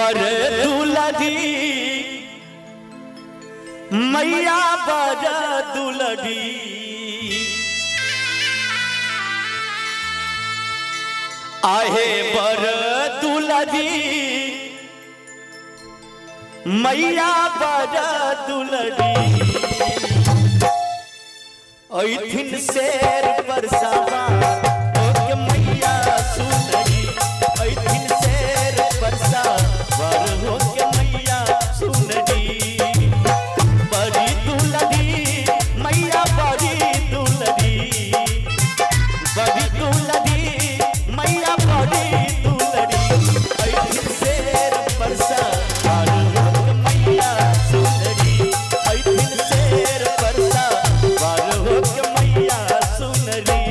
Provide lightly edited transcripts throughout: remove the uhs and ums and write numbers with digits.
बर दुलड़ी मैया बर दुलड़ी आहे बर दुलड़ी मैया बर दुलड़ी ऐथिन शेर पर सवार होके मैया सुनरी ऐथिन शेर पर सवार होके मैया सुनरी बड़ी दुलड़ी मैया बड़ी दुलड़ी बड़ी दुलड़ी मैया बड़ी दुलड़ी ऐथिन शेर पर सवार होके मैया सुनरी ऐथिन शेर पर सवार होके मैया सुनरी।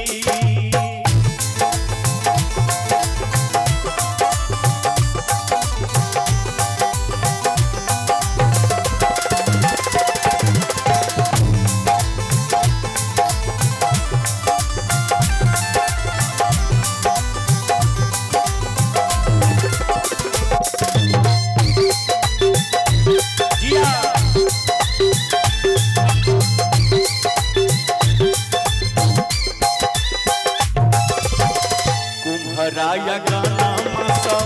कुम्भराया गाना मासा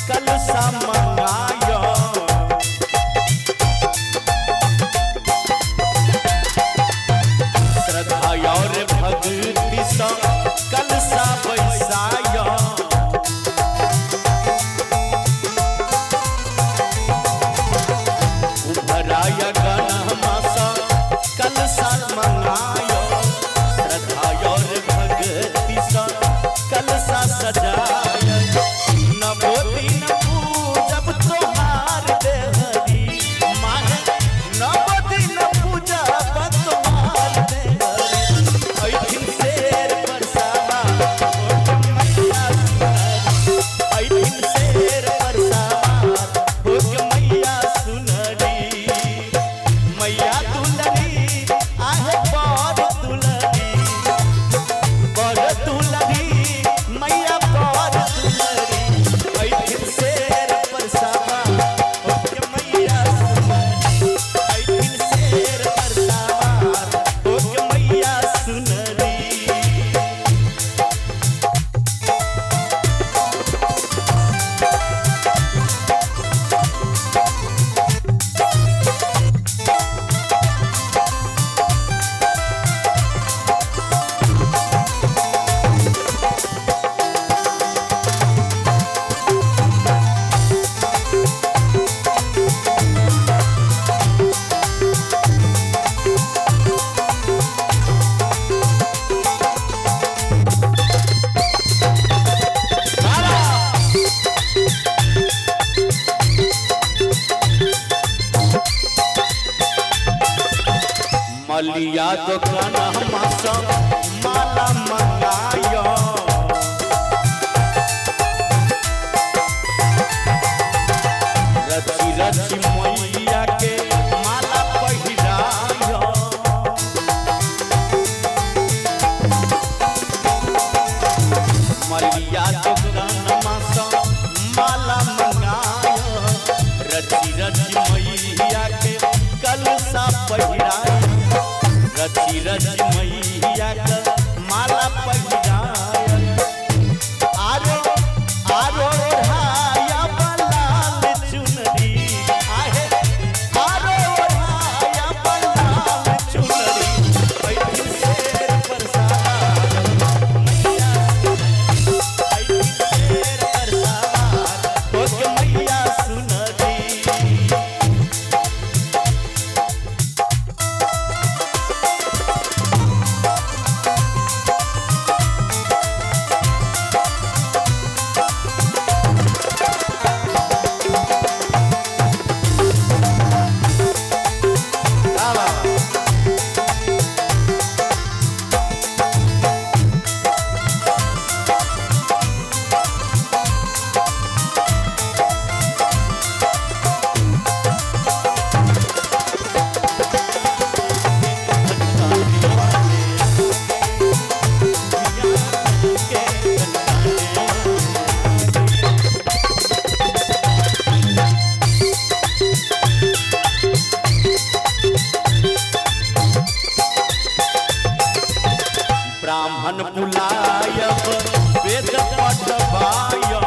कलसा मंगाया श्रद्धा और भक्ति सा कलसा बैसाया कुम्भराया गाना मासा कलसा मंगाया श्रद्धा और भक्ति सा कलसा सजाया नवो दिन पूजब तोहार देहरी माने नवो दिन पूजब तोहार देहरी ऐथिन शेर पर सवार होके मैया सुनरी ऐथिन शेर पर सवार होके मैया सुनरी मैया दुलड़ी आहे बर दुलड़ी बर दुलड़ी मैया बर दुलड़ी ऐथिन शेर पर सवार होके मैया सुनरी ऐथिन शेर पर सवार होके मैया सुनरी। मलिया दुकान मासा माला मंगाया रची रची मैया के माला पहिराया मलिया दुकान मासा माला मंगाया रची रची मैया के कलसा पहिराया रची रची मैया ब्राह्मण बुलायब वेद पठवायब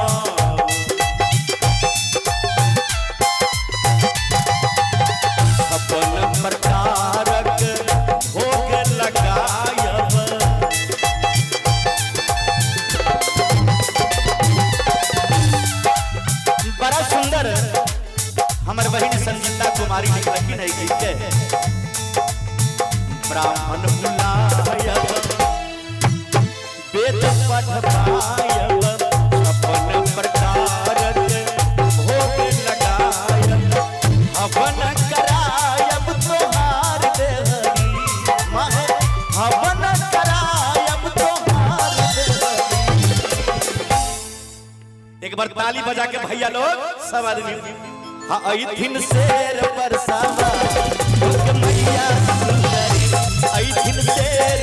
अपन प्रकारक भोग लगायब। बड़ा सुंदर हमर बहिन संगीता कुमारी लिख रखी नहीं गीत के ब्राह्मण बुलायब वेद पठवायब अपन प्रकारक भोग लगायब हवन करायब तोहार देहरी माहे हवन करायब तोहार देहरी। एक बार ताली बजा के भैया लोग सब आदमी हाँ ऐथिन शेर पर सवार मैया सुंदरी ऐथिन शेर